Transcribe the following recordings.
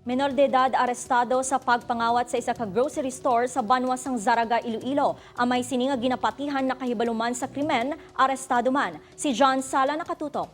Menor de edad arestado sa pagpangawat sa isa ka grocery store sa Banwasang Zaraga, Iloilo. Ang may sininga ginapatihan na kahibaluman sa krimen, arestado man. Si John Sala nakatutok.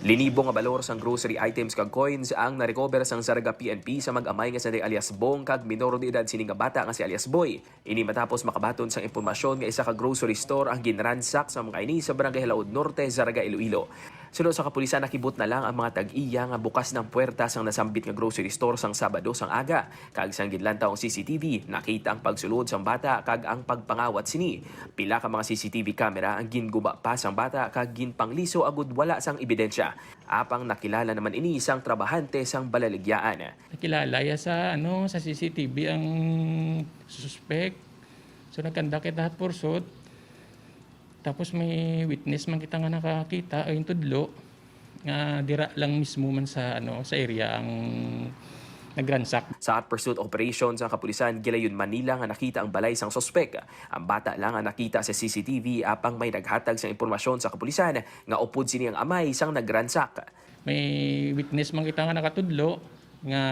Linibo nga balor sang grocery items kag coins ang narecover sang Zaraga PNP sa mag-amay nga sa alias Bong kag minor de edad sining nga bata nga si alias Boy. Ini matapos makabaton sang impormasyon nga isa ka grocery store ang ginransak sa mga ini sa Barangay Halaud Norte, Zaraga, Iloilo. Sunod sa kapulisan nakibot na lang ang mga tag-iya nga bukas ng puwerta sang nasambit nga grocery store sang Sabado sang aga. Kag sang gidlantaw ang CCTV, nakita ang pagsulod sang bata kag ang pagpangawat sini. Pila ka mga CCTV camera ang ginguba pa sang bata kag ginpangliso agud wala sang ebidensya. Apang nakilala naman ini isang trabahante sang balaligyaan. Nakilala ya sa sa CCTV ang suspect. So nagkanda kita at pursot. Tapos may witness man kita nga nakakita ay tudlo nga dira lang mismo man sa sa area ang nagransak. Sa hot pursuit operation sa kapulisan gilayon Manila nga nakita ang balay sang sospek. Ang bata lang ang nakita sa CCTV apang may naghatag sa impormasyon sa kapulisan nga upod sini ang amay sang nagransak. May witness man kita nga nakatudlo nga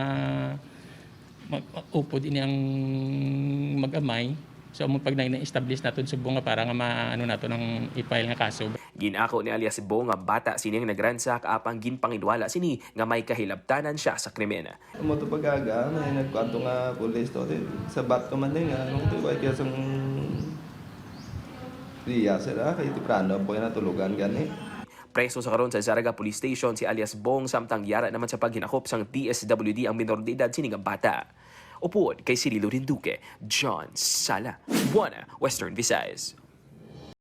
upod ini ang mag-amay. So mo pag na-establish naton subong nga para nga maano nato ng i-file nga kaso. Ginako ni alias Bong nga bata sining nagransak apang ginpangidwala sini nga may kahilabtanan siya sa krimen. Mo to pagaga may nagkwanto nga pulis to sa bat ko man din nga nung to kaya sang diya sila kay tiprano po na tulugan gani. Preso sa karon sa Zaraga Police Station si alias Bong samtang yara naman sa paghinakop sang DSWD ang minor de edad sining bata. Upod kay Cirilo Rinduque, John Sala, Buana, Western Visayas.